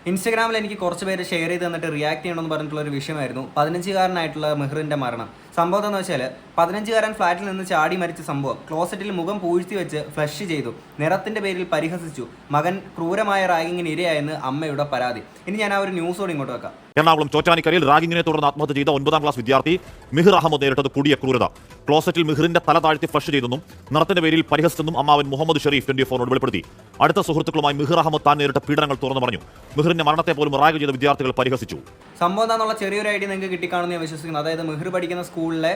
ഇൻസ്റ്റഗ്രാമിൽ എനിക്ക് കുറച്ച് പേര് ഷെയർ ചെയ്ത് തന്നിട്ട് റിയാക്ട് ചെയ്യണമെന്ന് പറഞ്ഞിട്ടുള്ള ഒരു വിഷയമായിരുന്നു 15-കാരനായിട്ടുള്ള മെഹറിൻ്റെ മരണം. സംഭവം എന്താണെന്ന് വെച്ചാൽ 15-കാരൻ ഫ്ലാറ്റിൽ നിന്ന് ചാടി മരിച്ച സംഭവം ക്ലോസറ്റിൽ മുഖം പൂഴ്ത്തി വെച്ച് ഫ്ലഷ് ചെയ്തു, നിറത്തിൻ്റെ പേരിൽ പരിഹസിച്ചു, മകൻ ക്രൂരമായ റാഗിങ്ങിന് ഇരയായെന്ന് അമ്മയുടെ പരാതി. ഇനി ഞാൻ ആ ഒരു ന്യൂസോട് ഇങ്ങോട്ട് വെക്കാം. എറണാകുളം ചോറ്റാനിക്കരയിൽ റാഗിങ്ങിനെ തുടർന്ന് ആത്മഹത്യ ചെയ്ത 9ാം ക്ലാസ് വിദ്യാർത്ഥി മിഹിർ അഹമ്മദ് നേരിട്ടത് കൊടിയ ക്രൂരത. ക്ലോസറ്റിൽ മിഹിറിന്റെ തല താഴ്ത്തി ഫ്ലഷ് ചെയ്തെന്നും നിറത്തിന്റെ പേരിൽ പരിഹസിച്ചെന്നും അമ്മാവൻ മുഹമ്മദ് ഷെരീഫ് 24 വെളിപ്പെടുത്തി. അടുത്ത സുഹൃത്തുക്കളുമായി മിഹിർ അഹമ്മദ് താൻ നേരിട്ട പീഡനങ്ങൾ തുറന്നു പറഞ്ഞു. മിഹിറിന്റെ മരണത്തെ പോലും റാഗ് ചെയ്ത വിദ്യാർത്ഥികൾ പരിഹസിച്ചു. സംഭവം എന്താണെന്നുള്ള ചെറിയൊരു ഐഡിയ നിങ്ങൾക്ക് കിട്ടിക്കാണെന്ന് ഞാൻ വിശ്വസിക്കുന്നു. അതായത് മിഹിർ പഠിക്കുന്ന സ്കൂളിലെ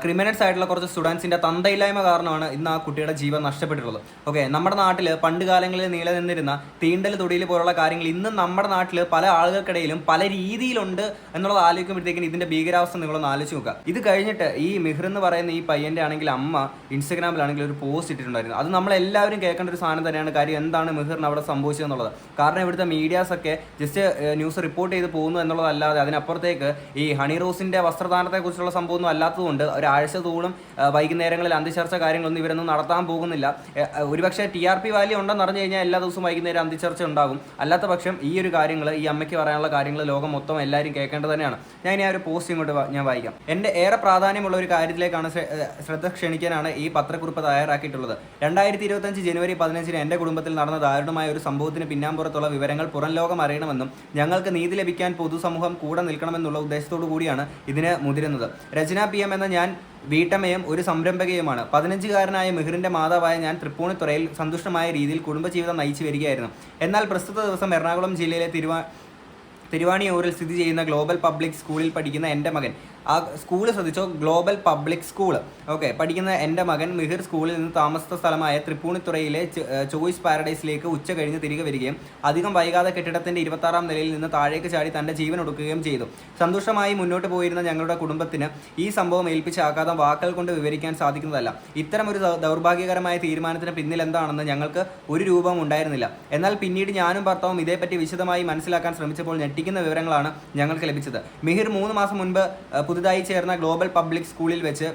ക്രിമിനൽസ് ആയിട്ടുള്ള കുറച്ച് സ്റ്റുഡൻസിന്റെ തന്തയില്ലായ്മ കാരണമാണ് ഇന്ന് ആ കുട്ടിയുടെ ജീവൻ നഷ്ടപ്പെട്ടിട്ടുള്ളത്. ഓക്കെ, നമ്മുടെ നാട്ടിൽ പണ്ട് കാലങ്ങളിൽ നിലനിന്നിരുന്ന തീണ്ടൽ തൊടിയിൽ പോലുള്ള കാര്യങ്ങൾ ഇന്നും നമ്മുടെ നാട്ടിൽ പല ആളുകൾക്കിടയിലും പല രീതിയിലുണ്ട് എന്നുള്ളത് ആലോചിക്കുമ്പോഴത്തേക്കും ഇതിന്റെ ഭീകരാവസ്ഥ നിങ്ങളൊന്ന് ആലോചിച്ച് നോക്കുക. ഇത് കഴിഞ്ഞിട്ട് ഈ മിഹിർ എന്ന് പറയുന്ന ഈ പയ്യന്റെ ആണെങ്കിൽ അമ്മ ഇൻസ്റ്റഗ്രാമിലാണെങ്കിൽ ഒരു പോസ്റ്റ് ഇട്ടിട്ടുണ്ടായിരുന്നു. അത് നമ്മളെല്ലാവരും കേൾക്കേണ്ട ഒരു സാധനം തന്നെയാണ്. കാര്യം എന്താണ് മിഹിറിന് അവിടെ സംഭവിച്ചതെന്നുള്ളത്. കാരണം ഇവിടുത്തെ മീഡിയാസ് ഒക്കെ ജസ്റ്റ് ന്യൂസ് റിപ്പോർട്ട് ചെയ്ത് പോകുന്നു എന്നുള്ളതല്ലാതെ അതിനപ്പുറത്തേക്ക് ഈ ഹണി റോസിന്റെ വസ്ത്രദാനത്തെക്കുറിച്ചുള്ള സംഭവമൊന്നും അല്ലാത്തതുകൊണ്ട് ഒരാഴ്ച തോറും വൈകുന്നേരങ്ങളിൽ അന്തിച്ചർച്ച കാര്യങ്ങളൊന്നും ഇവരൊന്നും നടത്താൻ പോകുന്നില്ല. ഒരുപക്ഷെ TRP വാല്യൂ ഉണ്ടെന്ന് അറിഞ്ഞു കഴിഞ്ഞാൽ എല്ലാ ദിവസവും വൈകുന്നേരം അന്തിച്ചർച്ച ഉണ്ടാകും. അല്ലാത്ത പക്ഷം ഈ ഒരു കാര്യങ്ങൾ, ഈ അമ്മയ്ക്ക് പറയാനുള്ള കാര്യങ്ങൾ ലോകം മൊത്തം എല്ലാവരും കേൾക്കേണ്ടത് തന്നെയാണ്. ഞാൻ ഇനി ആ ഒരു പോസ്റ്റ് ഇങ്ങോട്ട് ഞാൻ വായിക്കാം. എൻ്റെ ഏറെ പ്രാധാന്യമുള്ള ഒരു കാര്യത്തിലേക്കാണ് ശ്രദ്ധ ക്ഷണിക്കാനാണ് ഈ പത്രക്കുറിപ്പ് തയ്യാറാക്കിയിട്ടുള്ളത്. 2025 ജനുവരി 15 എൻ്റെ കുടുംബത്തിൽ നടന്ന ദാരുണമായ ഒരു സംഭവത്തിന് പിന്നാമ്പുറത്തുള്ള വിവരങ്ങൾ പുറം ലോകം അറിയണമെന്നും ഞങ്ങൾക്ക് നീതി ലഭിക്കാൻ പൊതുസമൂഹം കൂടെ നിൽക്കണമെന്നുള്ള ഉദ്ദേശത്തോടു കൂടിയാണ് ഇതിന് മുതിരുന്നത്. രചന PM എന്ന ഞാൻ വീട്ടമ്മയും ഒരു സംരംഭകയുമാണ്. 15-കാരനായ മിഹിറിന്റെ മാതാവായ ഞാൻ തൃപ്പൂണിത്തുറയിൽ സന്തുഷ്ടമായ രീതിയിൽ കുടുംബജീവിതം നയിച്ചു വരികയായിരുന്നു. എന്നാൽ പ്രസ്തുത ദിവസം എറണാകുളം ജില്ലയിലെ തിരുവാണിയൂരിൽ സ്ഥിതി ചെയ്യുന്ന ഗ്ലോബൽ പബ്ലിക് സ്കൂളിൽ പഠിക്കുന്ന എൻ്റെ മകൻ, ആ സ്കൂൾ ശ്രദ്ധിച്ചോ, ഗ്ലോബൽ പബ്ലിക് സ്കൂൾ, ഓക്കെ, പഠിക്കുന്ന എൻ്റെ മകൻ മിഹിർ സ്കൂളിൽ നിന്ന് താമസ സ്ഥലമായ തൃപ്പൂണിത്തുറയിലെ ചോയ്സ് പാരഡൈസിലേക്ക് ഉച്ച കഴിഞ്ഞ് തിരികെ വരികയും അധികം വൈകാതെ കെട്ടിടത്തിൻ്റെ 26ാം നിലയിൽ നിന്ന് താഴേക്ക് ചാടി തൻ്റെ ജീവൻ ഒടുക്കുകയും ചെയ്തു. സന്തോഷമായി മുന്നോട്ട് പോയിരുന്ന ഞങ്ങളുടെ കുടുംബത്തിന് ഈ സംഭവം ഏൽപ്പിച്ച ആഘാതം വാക്കുകൾ കൊണ്ട് വിവരിക്കാൻ സാധിക്കുന്നതല്ല. ഇത്തരം ഒരു ദൗർഭാഗ്യകരമായ തീരുമാനത്തിന് പിന്നിൽ എന്താണെന്ന് ഞങ്ങൾക്ക് ഒരു രൂപവും ഉണ്ടായിരുന്നില്ല. എന്നാൽ പിന്നീട് ഞാനും ഭർത്താവും ഇതേപ്പറ്റി വിശദമായി മനസ്സിലാക്കാൻ ശ്രമിച്ചപ്പോൾ ഞെട്ടിക്കുന്ന വിവരങ്ങളാണ് ഞങ്ങൾക്ക് ലഭിച്ചത്. മിഹിർ 3 മാസം മുൻപ് പുതുതായി ചേർന്ന ഗ്ലോബൽ പബ്ലിക് സ്കൂളിൽ വെച്ച്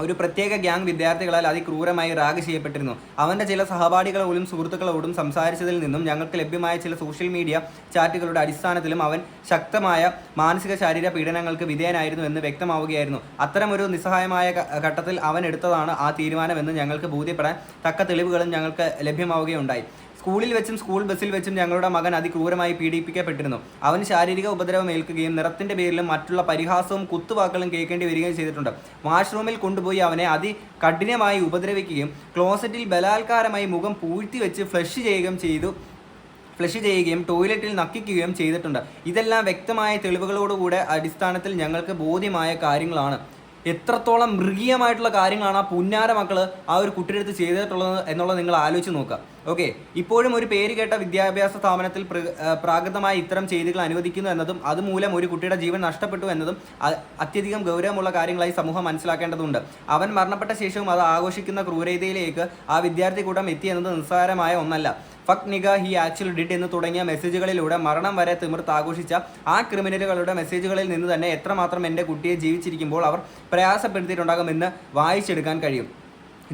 ഒരു പ്രത്യേക ഗ്യാങ് വിദ്യാർത്ഥികളാൽ അതിക്രൂരമായി റാഗ് ചെയ്യപ്പെട്ടിരുന്നു. അവൻ്റെ ചില സഹപാഠികളോടും സുഹൃത്തുക്കളോടും സംസാരിച്ചതിൽ നിന്നും ഞങ്ങൾക്ക് ലഭ്യമായ ചില സോഷ്യൽ മീഡിയ ചാറ്റുകളുടെ അടിസ്ഥാനത്തിലും അവൻ ശക്തമായ മാനസിക ശാരീരിക പീഡനങ്ങൾക്ക് വിധേയനായിരുന്നു എന്ന് വ്യക്തമാവുകയായിരുന്നു. അത്തരമൊരു നിസ്സഹായമായ ഘട്ടത്തിൽ അവൻ എടുത്തതാണ് ആ തീരുമാനമെന്ന് ഞങ്ങൾക്ക് ബോധ്യപ്പെടാൻ തക്ക തെളിവുകളും ഞങ്ങൾക്ക് ലഭ്യമാവുകയുണ്ടായി. സ്കൂളിൽ വെച്ചും സ്കൂൾ ബസ്സിൽ വെച്ചും ഞങ്ങളുടെ മകൻ അതിക്രൂരമായി പീഡിപ്പിക്കപ്പെട്ടിരുന്നു. അവന് ശാരീരിക ഉപദ്രവം ഏൽക്കുകയും നിറത്തിൻ്റെ പേരിലും മറ്റുള്ള പരിഹാസവും കുത്തുവാക്കുകളും കേൾക്കേണ്ടി വരികയും ചെയ്തിട്ടുണ്ട്. വാഷ്റൂമിൽ കൊണ്ടുപോയി അവനെ അതികഠിനമായി ഉപദ്രവിക്കുകയും ക്ലോസറ്റിൽ ബലാത്കാരമായി മുഖം പൂഴ്ത്തി വെച്ച് ഫ്ലഷ് ചെയ്യുകയും ടോയ്ലറ്റിൽ നക്കിക്കുകയും ചെയ്തിട്ടുണ്ട്. ഇതെല്ലാം വ്യക്തമായ തെളിവുകളോടുകൂടെ അടിസ്ഥാനത്തിൽ ഞങ്ങൾക്ക് ബോധ്യമായ കാര്യങ്ങളാണ്. എത്രത്തോളം മൃഗീയമായിട്ടുള്ള കാര്യങ്ങളാണ് ആ പുന്നാര മക്കൾ ആ ഒരു കുട്ടിയെടുത്ത് ചെയ്തിട്ടുള്ളത് എന്നുള്ളത് നിങ്ങൾ ആലോചിച്ച് നോക്കുക. ഓക്കെ, ഇപ്പോഴും ഒരു പേര് കേട്ട വിദ്യാഭ്യാസ സ്ഥാപനത്തിൽ പ്രാകൃതമായ ഇത്തരം ചെയ്തികൾ അനുവദിക്കുന്നു എന്നതും അതുമൂലം ഒരു കുട്ടിയുടെ ജീവൻ നഷ്ടപ്പെട്ടു എന്നതും അത്യധികം ഗൗരവമുള്ള കാര്യങ്ങളായി സമൂഹം മനസ്സിലാക്കേണ്ടതുണ്ട്. അവൻ മരണപ്പെട്ട ശേഷവും അത് ആഘോഷിക്കുന്ന ക്രൂരതയിലേക്ക് ആ വിദ്യാർത്ഥി കൂട്ടം എത്തിയെന്നത് നിസ്സാരമായ ഒന്നല്ല. Fuck nigga he actually did എന്ന് തുടങ്ങിയ മെസ്സേജുകളിലൂടെ മരണം വരെ തിമിർത്ത് ആഘോഷിച്ച ആ ക്രിമിനലുകളുടെ മെസ്സേജുകളിൽ നിന്ന് തന്നെ എത്രമാത്രം എൻ്റെ കുട്ടിയെ ജീവിച്ചിരിക്കുമ്പോൾ അവർ പ്രയാസപ്പെടുത്തിയിട്ടുണ്ടാകുമെന്ന് വായിച്ചെടുക്കാൻ കഴിയും.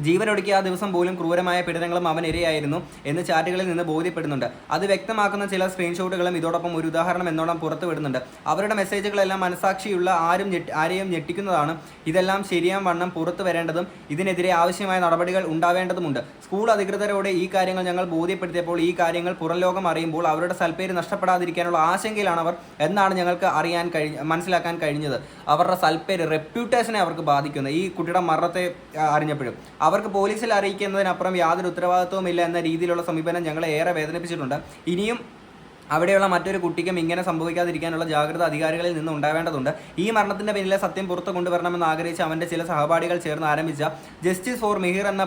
ജീവനൊടുക്കിയ ആ ദിവസം പോലും ക്രൂരമായ പീഡനങ്ങളും അവൻ ഇരയായിരുന്നു എന്ന് ചാറ്റുകളിൽ നിന്ന് ബോധ്യപ്പെടുന്നുണ്ട്. അത് വ്യക്തമാക്കുന്ന ചില സ്ക്രീൻഷോട്ടുകളും ഇതോടൊപ്പം ഒരു ഉദാഹരണം എന്നോണം പുറത്തു വിടുന്നുണ്ട്. അവരുടെ മെസ്സേജുകളെല്ലാം മനസാക്ഷിയുള്ള ആരെയും ഞെട്ടിക്കുന്നതാണ്. ഇതെല്ലാം ശരിയാം വണ്ണം പുറത്തു വരേണ്ടതും ഇതിനെതിരെ ആവശ്യമായ നടപടികൾ ഉണ്ടാവേണ്ടതുമുണ്ട്. സ്കൂൾ അധികൃതരോട് ഈ കാര്യങ്ങൾ ഞങ്ങൾ ബോധ്യപ്പെടുത്തിയപ്പോൾ ഈ കാര്യങ്ങൾ പുറം ലോകം അറിയുമ്പോൾ അവരുടെ സൽപ്പേര് നഷ്ടപ്പെടാതിരിക്കാനുള്ള ആശങ്കയിലാണ് അവർ എന്നാണ് ഞങ്ങൾക്ക് മനസ്സിലാക്കാൻ കഴിഞ്ഞത്. അവരുടെ സൽപ്പേര്, റെപ്യൂട്ടേഷനെ അവർക്ക് ബാധിക്കുന്നത് ഈ കുട്ടിയുടെ മരണത്തെ അറിഞ്ഞപ്പോഴും. അവർക്ക് പോലീസിൽ അറിയിക്കുന്നതിനപ്പുറം യാതൊരു ഉത്തരവാദിത്വവും എന്ന രീതിയിലുള്ള സമീപനം ഞങ്ങളെ ഏറെ വേദനിപ്പിച്ചിട്ടുണ്ട്. ഇനിയും അവിടെയുള്ള മറ്റൊരു കുട്ടിക്കും ഇങ്ങനെ സംഭവിക്കാതിരിക്കാനുള്ള ജാഗ്രത അധികാരികളിൽ നിന്ന് ഉണ്ടാവേണ്ടതുണ്ട്. ഈ മരണത്തിൻ്റെ പിന്നിലെ സത്യം പുറത്തു കൊണ്ടുവരണമെന്ന് ആഗ്രഹിച്ച് അവൻ്റെ ചില സഹപാഠികൾ ചേർന്ന് ആരംഭിച്ച ജസ്റ്റിസ് ഫോർ മിഹിർ എന്ന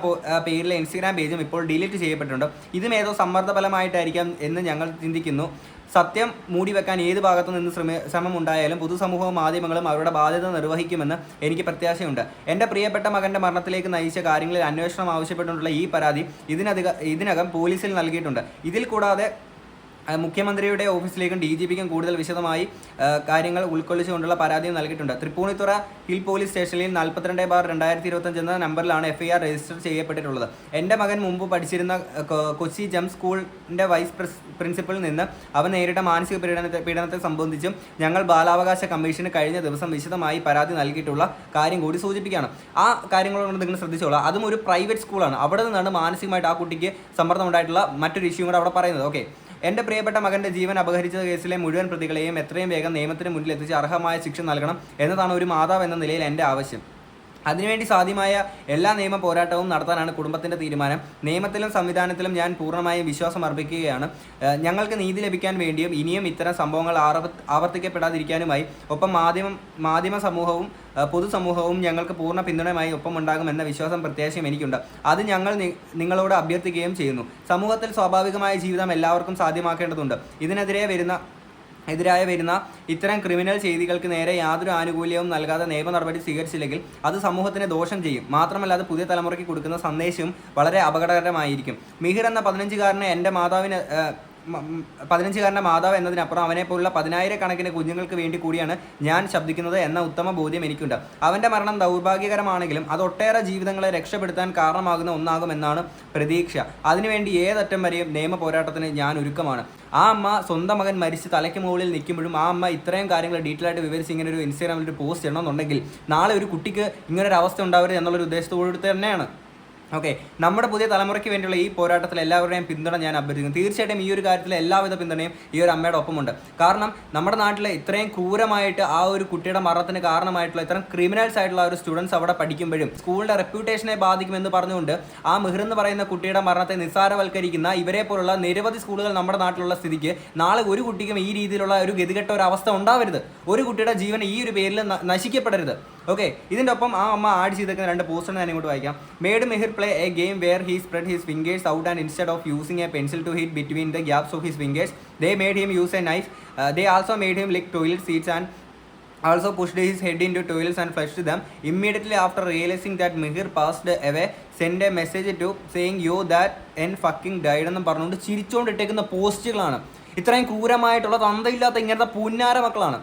പേരിലെ ഇൻസ്റ്റഗ്രാം പേജും ഇപ്പോൾ ഡിലീറ്റ് ചെയ്യപ്പെട്ടിട്ടുണ്ട്. ഇതും ഏതോ സമ്മർദ്ദഫലമായിട്ടായിരിക്കാം എന്ന് ഞങ്ങൾ ചിന്തിക്കുന്നു. സത്യം മൂടിവെക്കാൻ ഏത് ഭാഗത്തു നിന്ന് ശ്രമമുണ്ടായാലും പൊതുസമൂഹവും മാധ്യമങ്ങളും അവരുടെ ബാധ്യത നിർവഹിക്കുമെന്ന് എനിക്ക് പ്രത്യാശയുണ്ട്. എൻ്റെ പ്രിയപ്പെട്ട മകൻ്റെ മരണത്തിലേക്ക് നയിച്ച കാര്യങ്ങളിൽ അന്വേഷണം ആവശ്യപ്പെട്ടുള്ള ഈ പരാതി ഇതിനകം പോലീസിൽ നൽകിയിട്ടുണ്ട്. ഇതിൽ കൂടാതെ മുഖ്യമന്ത്രിയുടെ ഓഫീസിലേക്കും DGPക്കും കൂടുതൽ വിശദമായി കാര്യങ്ങൾ ഉൾക്കൊള്ളിച്ചുകൊണ്ടുള്ള പരാതിയും നൽകിയിട്ടുണ്ട്. തൃപ്പൂണിത്തുറ ഹിൽ പോലീസ് സ്റ്റേഷനിൽ 42/2025 എന്ന നമ്പറിലാണ് FIR രജിസ്റ്റർ ചെയ്യപ്പെട്ടിട്ടുള്ളത്. എൻ്റെ മകൻ മുമ്പ് പഠിച്ചിരുന്ന കൊച്ചി ജം സ്കൂളിൻ്റെ വൈസ് പ്രിൻസിപ്പലിൽ നിന്ന് അവൻ നേരിട്ട മാനസിക പീഡനത്തെ സംബന്ധിച്ചും ഞങ്ങൾ ബാലാവകാശ കമ്മീഷന് കഴിഞ്ഞ ദിവസം വിശദമായി പരാതി നൽകിയിട്ടുള്ള കാര്യം കൂടി സൂചിപ്പിക്കുകയാണ്. ആ കാര്യങ്ങളോട് നിങ്ങൾ ശ്രദ്ധിച്ചോളാം. അതും ഒരു പ്രൈവറ്റ് സ്കൂളാണ്. അവിടെ നിന്നാണ് മാനസികമായിട്ട് ആ കുട്ടിക്ക് സമ്മർദ്ദം ഉണ്ടായിട്ടുള്ള മറ്റൊരു ഇഷ്യൂ കൂടെ അവിടെ പറയുന്നത്. ഓക്കെ, എൻ്റെ പ്രിയപ്പെട്ട മകൻ്റെ ജീവൻ അപഹരിച്ച കേസിലെ മുഴുവൻ പ്രതികളെയും എത്രയും വേഗം നിയമത്തിന് മുന്നിൽ എത്തിച്ച് അർഹമായ ശിക്ഷ നൽകണം എന്നതാണ് ഒരു മാതാവ് എന്ന നിലയിൽ എൻ്റെ ആവശ്യം. അതിനുവേണ്ടി സാധ്യമായ എല്ലാ നിയമ പോരാട്ടവും നടത്താനാണ് കുടുംബത്തിൻ്റെ തീരുമാനം. നിയമത്തിലും സംവിധാനത്തിലും ഞാൻ പൂർണ്ണമായും വിശ്വാസം അർപ്പിക്കുകയാണ്. ഞങ്ങൾക്ക് നീതി ലഭിക്കാൻ വേണ്ടിയും ഇനിയും ഇത്തരം സംഭവങ്ങൾ ആവർത്തിക്കപ്പെടാതിരിക്കാനുമായി ഒപ്പം മാധ്യമ സമൂഹവും പൊതുസമൂഹവും ഞങ്ങൾക്ക് പൂർണ്ണ പിന്തുണയുമായി ഒപ്പമുണ്ടാകുമെന്ന വിശ്വാസം പ്രത്യാശയും എനിക്കുണ്ട്. അത് ഞങ്ങൾ നിങ്ങളോട് അഭ്യർത്ഥിക്കുകയും ചെയ്യുന്നു. സമൂഹത്തിൽ സ്വാഭാവികമായ ജീവിതം എല്ലാവർക്കും സാധ്യമാക്കേണ്ടതുണ്ട്. എതിരായ വരുന്ന ഇത്തരം ക്രിമിനൽ ചെയ്തികൾക്ക് നേരെ യാതൊരു ആനുകൂല്യവും നൽകാതെ നിയമ നടപടി സ്വീകരിച്ചില്ലെങ്കിൽ അത് സമൂഹത്തിന് ദോഷം ചെയ്യും. മാത്രമല്ല അത് പുതിയ തലമുറയ്ക്ക് കൊടുക്കുന്ന സന്ദേശവും വളരെ അപകടകരമായിരിക്കും. മിഹിർ എന്ന 15-കാരൻ്റെ മാതാവ് എന്നതിനപ്പുറം അവനെപ്പോലുള്ള 10,000-കണക്കിന് കുഞ്ഞുങ്ങൾക്ക് വേണ്ടി കൂടിയാണ് ഞാൻ ശബ്ദിക്കുന്നത് എന്ന ഉത്തമ ബോധ്യം എനിക്കുണ്ട്. അവൻ്റെ മരണം ദൗർഭാഗ്യകരമാണെങ്കിലും അത് ഒട്ടേറെ ജീവിതങ്ങളെ രക്ഷപ്പെടുത്താൻ കാരണമാകുന്ന ഒന്നാകുമെന്നാണ് പ്രതീക്ഷ. അതിനുവേണ്ടി ഏതറ്റം വരെയും നിയമ പോരാട്ടത്തിന് ഞാൻ ഒരുക്കമാണ്. ആ അമ്മ സ്വന്തം മകൻ മരിച്ച് തലയ്ക്ക് മുകളിൽ നിൽക്കുമ്പോഴും ആ അമ്മ ഇത്രയും കാര്യങ്ങൾ ഡീറ്റെയിൽ ആയിട്ട് വിവരിച്ച് ഇങ്ങനെ ഒരു ഇൻസ്റ്റാഗ്രാമിൽ ഒരു പോസ്റ്റ് ചെയ്യണമെന്നുണ്ടെങ്കിൽ നാളെ ഒരു കുട്ടിക്ക് ഇങ്ങനൊരു അവസ്ഥ ഉണ്ടാവരുത് എന്നുള്ളൊരു ഉദ്ദേശത്തോട് തന്നെയാണ്. ഓക്കെ, നമ്മുടെ പുതിയ തലമുറയ്ക്ക് വേണ്ടിയുള്ള ഈ പോരാട്ടത്തിൽ എല്ലാവരുടെയും പിന്തുണ ഞാൻ അഭ്യർത്ഥിക്കുന്നു. തീർച്ചയായിട്ടും ഈ ഒരു കാര്യത്തിൽ എല്ലാവിധ പിന്തുണയും ഈ ഒരു അമ്മയുടെ ഒപ്പമുണ്ട്. കാരണം നമ്മുടെ നാട്ടിലെ ഇത്രയും ക്രൂരമായിട്ട് ആ ഒരു കുട്ടിയുടെ മരണത്തിന് കാരണമായിട്ടുള്ള ഇത്തരം ക്രിമിനൽസ് ആയിട്ടുള്ള ഒരു സ്റ്റുഡൻസ് അവിടെ പഠിക്കുമ്പോഴും സ്കൂളിൻ്റെ റെപ്യൂട്ടേഷനെ ബാധിക്കുമെന്ന് പറഞ്ഞുകൊണ്ട് ആ മിഹിർ എന്ന് പറയുന്ന കുട്ടിയുടെ മരണത്തെ നിസ്സാരവൽക്കരിക്കുന്ന ഇവരെ പോലുള്ള നിരവധി സ്കൂളുകൾ നമ്മുടെ നാട്ടിലുള്ള സ്ഥിതിക്ക് നാളെ ഒരു കുട്ടിക്കും ഈ രീതിയിലുള്ള ഒരു ഗതികെട്ട ഒരു അവസ്ഥ ഉണ്ടാവരുത്. ഒരു കുട്ടിയുടെ ജീവൻ ഈ ഒരു പേരിൽ നശിക്കപ്പെടരുത്. ഓക്കെ, ഇതിൻ്റെ ഒപ്പം ആ അമ്മ ആഡ് ചെയ്തേക്കുന്ന 2 പോസ്റ്റർ ഞാൻ ഇങ്ങോട്ട് വായിക്കാം. Made Mihir play a game where he spread his fingers out and instead of using a pencil to hit between the gaps of his fingers, they made him use a knife. They also made him lick toilet seats and also pushed his head into toilets and flushed them. Immediately after realizing that Mihir passed away, send a message to saying you that and fucking died എന്ന് പറഞ്ഞുകൊണ്ട് ചിരിച്ചുകൊണ്ടിട്ടേക്കുന്ന പോസ്റ്റുകളാണ്. ഇത്രയും ക്രൂരമായിട്ടുള്ള തന്തയില്ലാത്ത ഇങ്ങനത്തെ പുന്നാര മക്കളാണ്.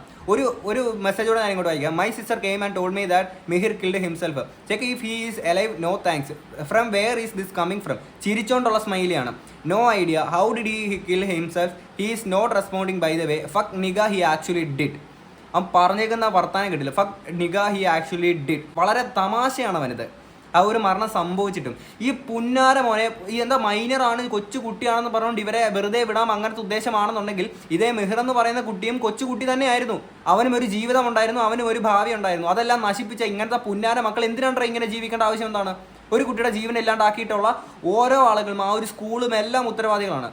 ഒരു മെസ്സേജോടെ ഞാൻ ഇങ്ങോട്ട് വായിക്കാം. My sister came and told me that Mihir killed himself. Check if he is alive. No thanks. From where is this coming from? ചിരിച്ചോണ്ടുള്ള സ്മൈലിയാണ്. No idea. How did he kill himself? He is not responding by the way. Fuck nigga he actually did. അവൻ പറഞ്ഞേക്കുന്ന വർത്താനം കിട്ടില്ല. Fuck nigga he actually did. വളരെ തമാശയാണ് അവനത്. ആ ഒരു മരണം സംഭവിച്ചിട്ടും ഈ പുന്നാര മോനെ ഈ എന്താ മൈനറാണ്, കൊച്ചു കുട്ടിയാണെന്ന് പറഞ്ഞുകൊണ്ട് ഇവരെ വെറുതെ വിടാം അങ്ങനത്തെ ഉദ്ദേശമാണെന്നുണ്ടെങ്കിൽ ഇതേ മിഹിർ എന്ന് പറയുന്ന കുട്ടിയും കൊച്ചുകുട്ടി തന്നെയായിരുന്നു. അവനും ഒരു ജീവിതം ഉണ്ടായിരുന്നു, അവനും ഒരു ഭാവി ഉണ്ടായിരുന്നു. അതെല്ലാം നശിപ്പിച്ച ഇങ്ങനത്തെ പുന്നാര മക്കൾ എന്തിനാണ് ഇങ്ങനെ ജീവിക്കേണ്ട ആവശ്യം എന്താണ്? ഒരു കുട്ടിയുടെ ജീവൻ ഇല്ലാണ്ടാക്കിയിട്ടുള്ള ഓരോ ആളുകളും ആ ഒരു സ്കൂളും എല്ലാം ഉത്തരവാദികളാണ്.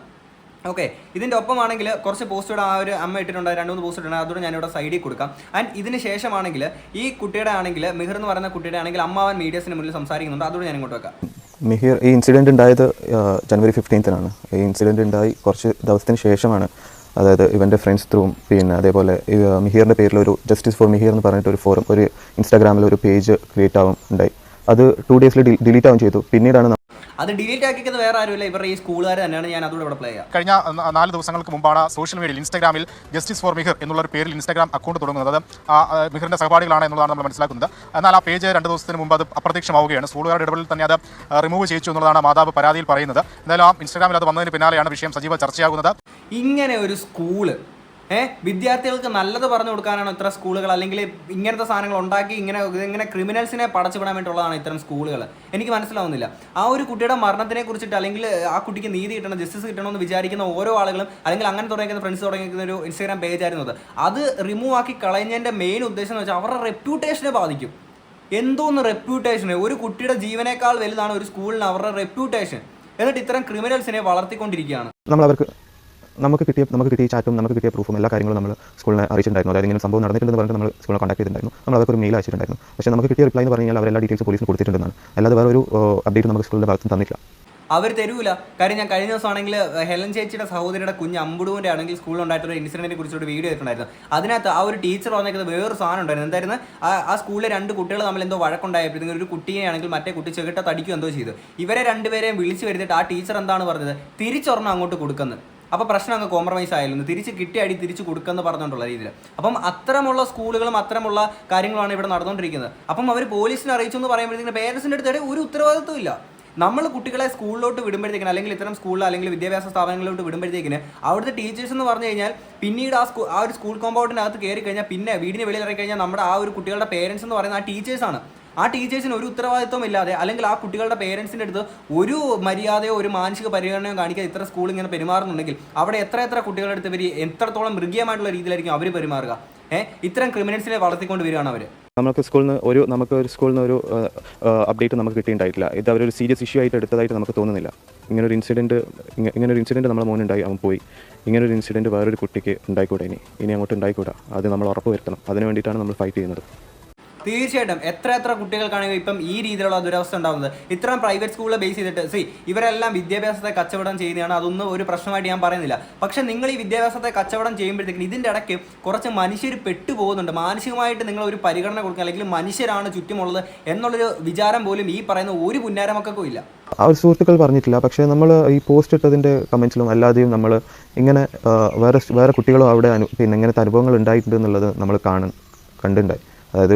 ഓക്കെ, ഇതിൻ്റെ ഒപ്പമാണെങ്കിൽ കുറച്ച് പോസ്റ്റോടെ ആ ഒരു അമ്മ ഇട്ടിട്ടുണ്ടായി, 2-3 പോസ്റ്റ് ഇട്ടുണ്ട്. അതുകൊണ്ട് ഞാനിവിടെ സൈഡിൽ കൊടുക്കാം. ആൻഡ് ഇതിന് ശേഷമാണെങ്കിൽ ഈ കുട്ടിയുടെ ആണെങ്കിൽ മിഹിർ എന്ന് പറയുന്ന കുട്ടിയുടെ ആണെങ്കിൽ അമ്മാവൻ മീഡിയസിന് മുന്നിൽ സംസാരിക്കുന്നുണ്ട്. അതുകൊണ്ട് ഞാൻ ഇങ്ങോട്ട് വെക്കാം. മിഹിർ ഈ ഇൻസിഡൻറ്റ് ഉണ്ടായത് ജനുവരി 15-നാണ്. ഈ ഇൻസിഡൻറ്റ് ഉണ്ടായി കുറച്ച് ദിവസത്തിന് ശേഷമാണ്, അതായത് ഇവൻ്റെ ഫ്രണ്ട്സ് ത്രൂവും പിന്നെ അതേപോലെ മിഹിറിൻ്റെ പേരിൽ ഒരു ജസ്റ്റിസ് ഫോർ മിഹിർ എന്ന് പറഞ്ഞിട്ട് ഒരു ഫോറം, ഒരു ഇൻസ്റ്റാഗ്രാമിൽ ഒരു പേജ് ക്രിയേറ്റ് ആവും ഉണ്ടായി. അത് 2 ഡേയ്സിൽ ഡിലീറ്റ് ആവും ചെയ്തു. പിന്നീടാണ് അത് ഡിലീറ്റ് ആക്കിയത് വേറെ ആരുമില്ല, ഇവരുടെ ഈ സ്കൂളുകാർ തന്നെയാണ്. ഞാൻ അതുകൂടെ ഇവിടെ പ്ലേ ചെയ്യാം. കഴിഞ്ഞ 4 ദിവസങ്ങൾക്ക് മുമ്പാണ് സോഷ്യൽ മീഡിയയിൽ ഇൻസ്റ്റാഗ്രാമിൽ ജസ്റ്റിസ് ഫോർ മിഹിർ എന്നുള്ള ഒരു പേരിൽ ഇൻസ്റ്റാഗ്രാം അക്കൗണ്ട് തുടങ്ങുന്നത്. അത് മിഹിറിന്റെ സഹപാഠികളാണ് എന്നുള്ളതാണ് നമ്മൾ മനസ്സിലാക്കുന്നത്. എന്നാൽ ആ പേജ് 2 ദിവസത്തിന് മുമ്പ് അത് അപ്രത്യക്ഷമാവുകയാണ്. സ്കൂളുകാരുടെ ഇടപെടലിൽ തന്നെ അത് റിമൂവ് ചെയ്യിച്ചു എന്നുള്ളതാണ് മാതാവ് പരാതിയിൽ പറയുന്നത്. എന്തായാലും ആ ഇൻസ്റ്റാഗ്രാമിൽ അത് വന്നതിന് പിന്നാലെയാണ് വിഷയം സജീവ ചർച്ചയാകുന്നത്. ഇങ്ങനെ ഒരു സ്കൂള് വിദ്യാർത്ഥികൾക്ക് നല്ലത് പറഞ്ഞു കൊടുക്കാനാണ് ഇത്തരം സ്കൂളുകൾ, അല്ലെങ്കിൽ ഇങ്ങനത്തെ സാധനങ്ങൾ ഉണ്ടാക്കി ഇങ്ങനെ ക്രിമിനൽസിനെ പടച്ചുവിടാൻ വേണ്ടിയുള്ളതാണ് ഇത്തരം സ്കൂളുകൾ? എനിക്ക് മനസ്സിലാവുന്നില്ല. ആ ഒരു കുട്ടിയുടെ മരണത്തിനെ കുറിച്ചിട്ട് അല്ലെങ്കിൽ ആ കുട്ടിക്ക് നീതി കിട്ടണം, ജസ്റ്റിസ് കിട്ടണമെന്ന് വിചാരിക്കുന്ന ഓരോ ആളുകളും അല്ലെങ്കിൽ അങ്ങനെ തുടങ്ങിക്കുന്ന ഫ്രണ്ട്സ് തുടങ്ങിക്കുന്ന ഒരു ഇൻസ്റ്റാഗ്രാം പേജ് ആയിരുന്നു അത് റിമൂവ് ആക്കി കളഞ്ഞതിൻ്റെ മെയിൻ ഉദ്ദേശം എന്ന് വെച്ചാൽ അവരുടെ റെപ്യൂട്ടേഷനെ ബാധിക്കും. എന്തോന്ന് റെപ്യൂട്ടേഷൻ? ഒരു കുട്ടിയുടെ ജീവനേക്കാൾ വലുതാണ് ഒരു സ്കൂളിന് അവരുടെ റെപ്യൂട്ടേഷൻ. എന്നിട്ട് ഇത്തരം ക്രിമിനൽസിനെ വളർത്തിക്കൊണ്ടിരിക്കുകയാണ്. നമുക്ക് കിട്ടിയ ചാറ്റും നമുക്ക് കിട്ടിയ പ്രൂഫും എല്ലാ കാര്യങ്ങളും നമ്മൾ സ്കൂളിനെ അറിയിച്ചിട്ടുണ്ടായിരുന്നു. അതായത് ഇങ്ങനെ സംഭവം നടന്നിട്ടുണ്ടെന്ന് പറഞ്ഞിട്ട് നമ്മൾ സ്കൂളിനെ കോൺടാക്ട് ചെയ്തിട്ടുണ്ടായിരുന്നു. നമ്മൾ അതൊക്കെ ഒരു മെയിൽ അയച്ചിട്ടുണ്ടായിരുന്നു. പക്ഷേ നമുക്ക് കിട്ടിയ റിപ്ലൈ എന്ന് പറഞ്ഞാൽ അവരെല്ലാ ഡീറ്റെയിൽസ് പോലീസിന് കൊടുത്തിട്ടുണ്ടെന്നാണ്. അല്ലാതെ വേറെ ഒരു അപ്ഡേറ്റ് നമുക്ക് സ്കൂളിൻ്റെ ഭാഗത്ത് തന്നിട്ടില്ല. അവർ തരൂല. കാര്യം ഞാൻ കഴിഞ്ഞ ദിവസമാണെങ്കിൽ ഹെലൻ ചേച്ചിയുടെ സഹോദരിയുടെ കുഞ്ഞ് അമ്പുടുവിൻ്റെ ആണെങ്കിൽ സ്കൂളിൽ ഉണ്ടായിട്ടൊരു ഇൻസിഡൻറ്റിനെ കുറിച്ചൊരു വീഡിയോ ചെയ്തിട്ടുണ്ടായിരുന്നു. അതിനകത്ത് ആ ഒരു ടീച്ചർ വന്നേക്കുന്നത് വേറൊരു സാധനം ഉണ്ടായിരുന്നു. എന്തായിരുന്നു? ആ സ്കൂളിലെ 2 കുട്ടികൾ തമ്മിൽ എന്തോ വഴക്കുണ്ടായപ്പോൾ ഒരു കുട്ടിയെ ആണെങ്കിൽ മറ്റേ കുട്ടി ചെകിട്ട തടിക്കും എന്തോ ചെയ്തു. ഇവരെ 2 പേരെയും വിളിച്ചു വരുത്തിയിട്ട് ആ ടീച്ചർ എന്താണ് പറഞ്ഞത്? തിരിച്ചൊരെണ്ണം അങ്ങോട്ട് കൊടുക്കുന്നത്. അപ്പോൾ പ്രശ്നം അങ്ങ് കോംപ്രമൈസ് ആയിരുന്നു, തിരിച്ച് കിട്ടിയ അടി തിരിച്ച് കൊടുക്കുമെന്ന് പറഞ്ഞുകൊണ്ടുള്ള രീതിയിൽ. അപ്പം അത്തരമുള്ള സ്കൂളുകളും അത്തരമുള്ള കാര്യങ്ങളാണ് ഇവിടെ നടന്നുകൊണ്ടിരിക്കുന്നത്. അപ്പം അവർ പോലീസിനെ അറിയിച്ചു എന്ന് പറയുമ്പോഴത്തേക്കും പേരൻസിൻ്റെ അടുത്ത് ഒരു ഉത്തരവാദിത്വം ഇല്ല. നമ്മൾ കുട്ടികളെ സ്കൂളിലോട്ട് വിടുമ്പോഴത്തേക്കിന്, അല്ലെങ്കിൽ ഇത്തരം സ്കൂളിൽ അല്ലെങ്കിൽ വിദ്യാഭ്യാസ സ്ഥാപനങ്ങളിലോട്ട് വിടുമ്പോഴത്തേക്കിന് അവിടുത്തെ ടീച്ചേഴ്സ് എന്ന് പറഞ്ഞു കഴിഞ്ഞാൽ പിന്നീട് ആ ഒരു സ്കൂൾ കോമ്പൗണ്ടിനകത്ത് കയറി കഴിഞ്ഞാൽ പിന്നെ വീടിന് വെളിയിൽ ഇറങ്ങി കഴിഞ്ഞാൽ നമ്മുടെ ആ ഒരു കുട്ടികളുടെ പേരൻസ് എന്ന് പറയുന്ന ആ ടീച്ചേഴ്സാണ്. ആ ടീച്ചേഴ്സിന് ഒരു ഉത്തരവാദിത്വം ഇല്ലാതെ, അല്ലെങ്കിൽ ആ കുട്ടികളുടെ പേരൻസിൻ്റെ അടുത്ത് ഒരു മര്യാദയോ ഒരു മാനസിക പരിഗണനയോ കാണിക്കാതെ ഇത്ര സ്കൂൾ ഇങ്ങനെ പെരുമാറുന്നുണ്ടെങ്കിൽ അവിടെ എത്ര കുട്ടികളുടെ അടുത്ത് ഇവർ എത്രത്തോളം മൃഗീയമായിട്ടുള്ള രീതിയിലായിരിക്കും അവർ പെരുമാറുക. ഇത്തരം ക്രിമിനൽസിനെ വളർത്തിക്കൊണ്ട് വരികയാണ് അവർ. നമുക്ക് ഒരു സ്കൂളിൽ നിന്ന് ഒരു അപ്ഡേറ്റ് നമുക്ക് കിട്ടിയിട്ടുണ്ടായിട്ടില്ല. ഇത് അവരൊരു സീരിയസ് ഇഷ്യൂ ആയിട്ട് എടുത്തതായിട്ട് നമുക്ക് തോന്നുന്നില്ല. ഇങ്ങനൊരു ഇൻസിഡൻറ്റ് നമ്മുടെ മോനുണ്ടായി, അവൻ പോയി. ഇങ്ങനൊരു ഇൻസിഡൻറ്റ് വേറൊരു കുട്ടിക്ക് ഉണ്ടായിക്കൂടാ, ഇനി അങ്ങോട്ട് ഉണ്ടായിക്കൂടാ. അത് നമ്മൾ ഉറപ്പ് വരുത്തണം. അതിന് വേണ്ടിയിട്ടാണ് നമ്മൾ ഫൈറ്റ് ചെയ്യുന്നത്. തീർച്ചയായിട്ടും എത്ര കുട്ടികൾക്കാണെങ്കിൽ ഇപ്പം ഈ രീതിയിലുള്ള ദുരവസ്ഥ ഉണ്ടാകുന്നത്. ഇത്തരം പ്രൈവറ്റ് സ്കൂളിൽ ബേസ് ചെയ്തിട്ട് ഇവരെല്ലാം വിദ്യാഭ്യാസത്തെ കച്ചവടം ചെയ്യുന്നതാണ്. അതൊന്നും ഒരു പ്രശ്നമായിട്ട് ഞാൻ പറയുന്നില്ല. പക്ഷെ നിങ്ങൾ ഈ വിദ്യാഭ്യാസത്തെ കച്ചവടം ചെയ്യുമ്പോഴത്തേക്കും ഇതിൻ്റെ ഇടയ്ക്ക് കുറച്ച് മനുഷ്യർ പെട്ടുപോകുന്നുണ്ട്. മാനസികമായിട്ട് നിങ്ങൾ ഒരു പരിഗണന കൊടുക്കുക, അല്ലെങ്കിൽ മനുഷ്യരാണ് ചുറ്റുമുള്ളത് എന്നുള്ളൊരു വിചാരം പോലും ഈ പറയുന്ന ഒരു പുന്നാരമൊക്കും ഇല്ല. ആ ഒരു സുഹൃത്തുക്കൾ പറഞ്ഞിട്ടില്ല. പക്ഷേ നമ്മൾ ഈ പോസ്റ്റ് ഇട്ടതിൻ്റെ കമൻസിലും അല്ലാതെയും നമ്മൾ ഇങ്ങനെ വേറെ കുട്ടികളും അവിടെ ഇങ്ങനത്തെ അനുഭവങ്ങൾ ഉണ്ടായിട്ടുണ്ട് എന്നുള്ളത് നമ്മൾ കണ്ടിട്ടുണ്ടായി. അതായത്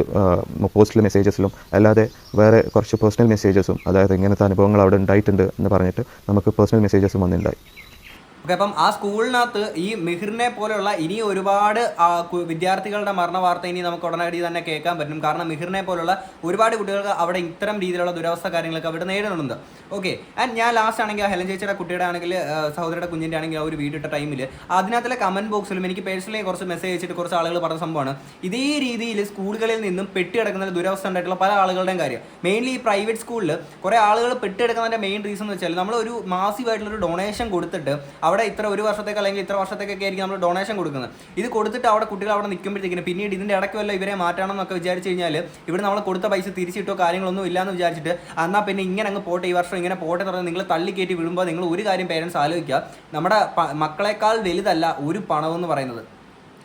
പോസ്റ്റിലെ മെസ്സേജസിലും അല്ലാതെ വേറെ കുറച്ച് പേഴ്സണൽ മെസ്സേജസും, അതായത് ഇങ്ങനത്തെ അനുഭവങ്ങൾ അവിടെ ഉണ്ടായിട്ടുണ്ട് എന്ന് പറഞ്ഞിട്ട് നമുക്ക് പേഴ്സണൽ മെസ്സേജസും വന്നിട്ടുണ്ടായി. ഓക്കെ, അപ്പം ആ സ്കൂളിനകത്ത് ഈ മിഹിറിനെ പോലെയുള്ള ഇനി ഒരുപാട് വിദ്യാർത്ഥികളുടെ മരണ വാർത്ത ഇനി നമുക്ക് ഉടനടി തന്നെ കേൾക്കാൻ പറ്റും. കാരണം മിഹിറിനെ പോലുള്ള ഒരുപാട് കുട്ടികൾക്ക് അവിടെ ഇത്തരം രീതിയിലുള്ള ദുരവസ്ഥ കാര്യങ്ങളൊക്കെ അവിടെ നേരിടുന്നുണ്ട്. ഓക്കെ, ആൻഡ് ഞാൻ ലാസ്റ്റ് ആണെങ്കിൽ ഹെലൻ ചേച്ചിയുടെ കുട്ടിയുടെ ആണെങ്കിൽ സഹോദരിയുടെ കുഞ്ഞിൻ്റെ ആണെങ്കിൽ ആ ഒരു വീഡിയോ ഇട്ട ടൈമിൽ അതിനകത്തുള്ള കമൻറ്റ് ബോക്സിലും എനിക്ക് പേഴ്സണലി കുറച്ച് മെസ്സേജ് അയച്ചിട്ട് കുറച്ച് ആളുകൾ പറഞ്ഞ സംഭവമാണ് ഇതേ രീതിയിൽ സ്കൂളുകളിൽ നിന്നും പെട്ടിയെടുക്കുന്ന ദുരവസ്ഥ ഉണ്ടായിട്ടുള്ള പല ആളുകളുടെയും കാര്യം. മെയിൻലി ഈ പ്രൈവറ്റ് സ്കൂളിൽ കുറേ ആളുകൾ പെട്ടിയെടുക്കുന്നതിൻ്റെ മെയിൻ റീസൺ എന്ന് വെച്ചാൽ നമ്മളൊരു മാസീവായിട്ടുള്ളൊരു ഡൊണേഷൻ കൊടുത്തിട്ട് അവിടെ ഇത്ര ഒരു വർഷത്തേക്ക് അല്ലെങ്കിൽ ഇത്ര വർഷത്തേക്കൊക്കെ ആയിരിക്കും നമ്മൾ ഡൊണേഷൻ കൊടുക്കുന്നത്. ഇത് കൊടുത്തിട്ട് അവിടെ കുട്ടികൾ അവിടെ നിൽക്കുമ്പോഴത്തേക്കിന് പിന്നീട് ഇതിൻ്റെ ഇടയ്ക്ക് വല്ല ഇവരെ മാറ്റണമെന്നൊക്കെ വിചാരിച്ച് കഴിഞ്ഞാൽ ഇവിടെ നമ്മൾ കൊടുത്ത പൈസ തിരിച്ചിട്ടോ കാര്യങ്ങളൊന്നും ഇല്ലയെന്ന് വിചാരിച്ചിട്ട് എന്നാൽ പിന്നെ ഇങ്ങനെ അങ്ങ് പോട്ടെ, ഈ വർഷം ഇങ്ങനെ പോട്ടെ എന്ന് പറഞ്ഞാൽ നിങ്ങൾ തള്ളിക്കയറ്റി വിടുമ്പോൾ നിങ്ങൾ ഒരു കാര്യം പേരൻസ് ആലോചിക്കുക, നമ്മുടെ മക്കളെക്കാൾ വലുതല്ല ഒരു പണമെന്ന് പറയുന്നത്.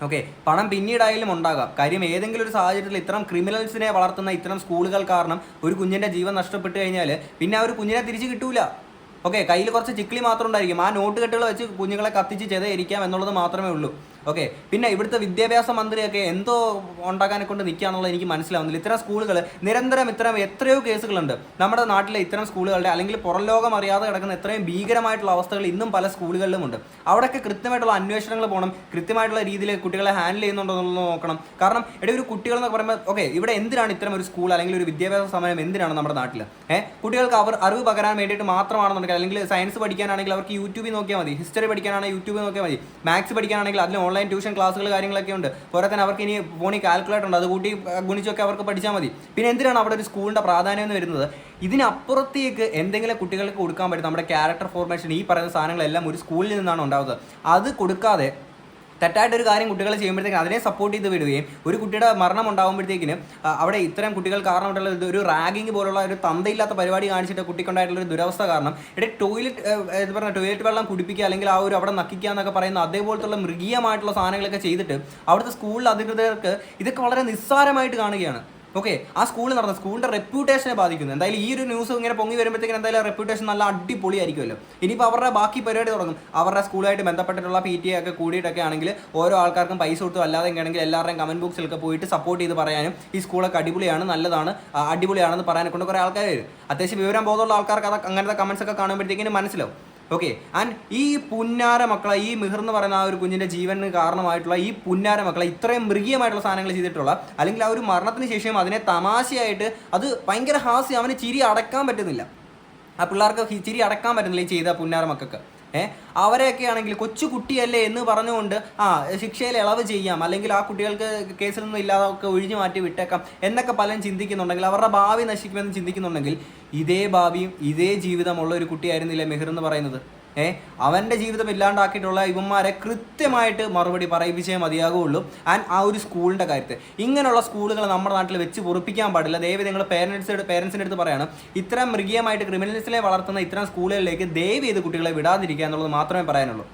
ഓക്കെ, പണം പിന്നീടായാലും ഉണ്ടാകാം. കാര്യം ഏതെങ്കിലും ഒരു സാഹചര്യത്തിൽ ഇത്തരം ക്രിമിനൽസിനെ വളർത്തുന്ന ഇത്തരം സ്കൂളുകൾ കാരണം ഒരു കുഞ്ഞിൻ്റെ ജീവൻ നഷ്ടപ്പെട്ട് കഴിഞ്ഞാൽ പിന്നെ ആ ഒരു കുഞ്ഞിനെ തിരിച്ച് കിട്ടൂല. ഓക്കെ, കയ്യിൽ കുറച്ച് ചിക്കിളി മാത്രം ഉണ്ടായിരിക്കും. ആ നോട്ട് കെട്ടുകൾ വെച്ച് കുഞ്ഞുങ്ങളെ കത്തിച്ച് ചെതയിരിക്കാം എന്നുള്ളത് മാത്രമേ ഉള്ളൂ. ഓക്കെ, പിന്നെ ഇവിടുത്തെ വിദ്യാഭ്യാസ മന്ത്രിയൊക്കെ എന്തോ ഉണ്ടാക്കാനെ കൊണ്ട് നിൽക്കുകയാണെന്നുള്ളത് എനിക്ക് മനസ്സിലാവുന്നില്ല. ഇത്തരം സ്കൂളുകൾ നിരന്തരം എത്രയോ കേസുകളുണ്ട് നമ്മുടെ നാട്ടിലെ ഇത്തരം സ്കൂളുകളുടെ, അല്ലെങ്കിൽ പുറം ലോകം അറിയാതെ കിടക്കുന്ന എത്രയും ഭീകരമായിട്ടുള്ള അവസ്ഥകൾ ഇന്നും പല സ്കൂളുകളിലുമുണ്ട്. അവിടെയൊക്കെ കൃത്യമായിട്ടുള്ള അന്വേഷണങ്ങൾ പോകണം, കൃത്യമായിട്ടുള്ള രീതിയിൽ കുട്ടികളെ ഹാൻഡിൽ ചെയ്യുന്നുണ്ടോ എന്നുള്ളത് നോക്കണം. കാരണം ഒരു കുട്ടികൾ എന്നൊക്കെ പറയുമ്പോൾ ഓക്കെ, ഇവിടെ എന്തിനാണ് ഇത്തരം ഒരു സ്കൂൾ അല്ലെങ്കിൽ ഒരു വിദ്യാഭ്യാസ സമയം എന്തിനാണ് നമ്മുടെ നാട്ടിൽ? കുട്ടികൾക്ക് അറിവ് പകരാൻ വേണ്ടിയിട്ട് മാത്രമാണെന്നുണ്ടെങ്കിൽ, അല്ലെങ്കിൽ സയൻസ് പഠിക്കാനാണെങ്കിൽ അവർക്ക് യൂട്യൂബിൽ നോക്കിയാൽ മതി, ഹിസ്റ്ററി പഠിക്കാനാണെങ്കിൽ യൂട്യൂബിൽ നോക്കിയാൽ മതി, മാത്സ് പഠിക്കാനാണെങ്കിൽ അതിൽ ഓൺലൈൻ ട്യൂഷൻ ക്ലാസ്സുകൾ കാര്യങ്ങളൊക്കെ ഉണ്ട്. പോരാ തന്നെ അവർക്ക് ഇനി ഫോണിൽ കാൽക്കുലേറ്റർ ഉണ്ട്, അത് കൂട്ടി ഗുണിച്ചൊക്കെ അവർക്ക് പഠിച്ചാൽ മതി. പിന്നെ എന്തിനാണ് അവിടെ ഒരു സ്കൂളിൻ്റെ പ്രാധാന്യം എന്ന് വരുന്നത്? ഇതിനപ്പുറത്തേക്ക് എന്തെങ്കിലും കുട്ടികൾക്ക് കൊടുക്കാൻ പറ്റും. നമ്മുടെ ക്യാരക്ടർ ഫോർമേഷൻ, ഈ പറയുന്ന സാധനങ്ങളെല്ലാം ഒരു സ്കൂളിൽ നിന്നാണ് ഉണ്ടാവുന്നത്. അത് കൊടുക്കാതെ തെറ്റായിട്ടൊരു കാര്യം കുട്ടികൾ ചെയ്യുമ്പോഴത്തേക്കും അതിനെ സപ്പോർട്ട് ചെയ്ത് വിടുകയും ഒരു കുട്ടിയുടെ മരണം ഉണ്ടാകുമ്പോഴത്തേക്കിന് അവിടെ ഇത്തരം കുട്ടികൾ കാരണമായിട്ടുള്ള ഒരു റാഗിങ് പോലുള്ള ഒരു തന്തയില്ലാത്ത പരിപാടി കാണിച്ചിട്ട് കുട്ടിക്കുണ്ടായിട്ടുള്ള ഒരു ദുരവസ്ഥ കാരണം ടോയ്ലറ്റ് വെള്ളം കുടിപ്പിക്കുക, അല്ലെങ്കിൽ ആ ഒരു അവിടെ നക്കിക്കുക എന്നൊക്കെ പറയുന്ന അതേപോലത്തുള്ള മൃഗീയമായിട്ടുള്ള സാധനങ്ങളൊക്കെ ചെയ്തിട്ട് അവിടുത്തെ സ്കൂളിൽ അധികൃതർക്ക് ഇതൊക്കെ വളരെ നിസ്സാരമായിട്ട് കാണുകയാണ്. ഓക്കെ, ആ സ്കൂളിൻ്റെ റെപ്യൂട്ടേഷനെ ബാധിക്കുന്നു. എന്തായാലും ഈ ഒരു ന്യൂസ് ഇങ്ങനെ പൊങ്ങി വരുമ്പോഴത്തേക്കും എന്തായാലും റെപ്യൂട്ടേഷൻ നല്ല അടിപൊളിയായിരിക്കുമല്ലോ. ഇനിയിപ്പോൾ അവരുടെ ബാക്കി പരിപാടി തുടങ്ങും. അവരുടെ സ്കൂളായിട്ട് ബന്ധപ്പെട്ടിട്ടുള്ള PTA ഒക്കെ കൂടിയിട്ടൊക്കെ ആണെങ്കിൽ ഓരോ ആൾക്കാർക്കും പൈസ കൊടുത്തു അല്ലാതെ ആണെങ്കിൽ എല്ലാവരുടെയും കമൻറ്റ് ബോക്സിലൊക്കെ പോയിട്ട് സപ്പോർട്ട് ചെയ്ത് പറയാനും ഈ സ്കൂളൊക്കെ അടിപൊളിയാണ്, നല്ലതാണ്, അടിപൊളിയാണെന്ന് പറയാനെ കൊണ്ട് കുറേ ആൾക്കാർ വരും. അത്യാവശ്യം വിവരം ബോധമുള്ള ആൾക്കാർക്ക് അത് അങ്ങനത്തെ കമൻസ് ഒക്കെ കാണുമ്പോഴത്തേക്കിനും മനസ്സിലാവും. ഓക്കെ, ആൻഡ് ഈ പുന്നാര മക്കളെ, ഈ മിഹിർ എന്ന് പറയുന്ന ആ ഒരു കുഞ്ഞിൻ്റെ ജീവന് കാരണമായിട്ടുള്ള ഈ പുന്നാര മക്കളെ ഇത്രയും മൃഗീയമായിട്ടുള്ള സാധനങ്ങൾ ചെയ്തിട്ടുള്ള, അല്ലെങ്കിൽ ആ ഒരു മരണത്തിന് ശേഷം അതിനെ തമാശയായിട്ട് അത് ഭയങ്കര ഹാസ്യം, അവന് ചിരി അടക്കാൻ പറ്റുന്നില്ല. ആ പിള്ളേർക്ക് ചിരി അടക്കാൻ പറ്റുന്നില്ല ഈ ചെയ്ത പുന്നാര മക്കൾക്ക്. അവരെയൊക്കെ ആണെങ്കിൽ കൊച്ചു കുട്ടിയല്ലേ എന്ന് പറഞ്ഞുകൊണ്ട് ശിക്ഷയിൽ ഇളവ് ചെയ്യാം, അല്ലെങ്കിൽ ആ കുട്ടികൾക്ക് കേസിലൊന്നും ഇല്ലാതൊക്കെ ഒഴിഞ്ഞു മാറ്റി വിട്ടേക്കാം എന്നൊക്കെ പലരും ചിന്തിക്കുന്നുണ്ടെങ്കിൽ, അവരുടെ ഭാവി നശിക്കുമെന്ന് ചിന്തിക്കുന്നുണ്ടെങ്കിൽ, ഇതേ ഭാവിയും ഇതേ ജീവിതമുള്ള ഒരു കുട്ടിയായിരുന്നില്ലേ മിഹിർ എന്ന് പറയുന്നത്? അവൻ്റെ ജീവിതം ഇല്ലാണ്ടാക്കിയിട്ടുള്ള ഇവന്മാരെ കൃത്യമായിട്ട് മറുപടി പറയിപ്പിച്ചേ മതിയാകുള്ളൂ. ആൻഡ് ആ ഒരു സ്കൂളിൻ്റെ കാര്യത്തിൽ ഇങ്ങനെയുള്ള സ്കൂളുകൾ നമ്മുടെ നാട്ടിൽ വെച്ച് പൊറിപ്പിക്കാൻ പാടില്ല. ദയവ് നിങ്ങൾ പേരൻസിൻ്റെ അടുത്ത് പറയണം, ഇത്തരം മൃഗീയമായിട്ട് ക്രിമിനൽസിനെ വളർത്തുന്ന ഇത്തരം സ്കൂളുകളിലേക്ക് ദയവ് ചെയ്ത് കുട്ടികളെ വിടാതിരിക്കുക എന്നുള്ളത് മാത്രമേ പറയാനുള്ളൂ.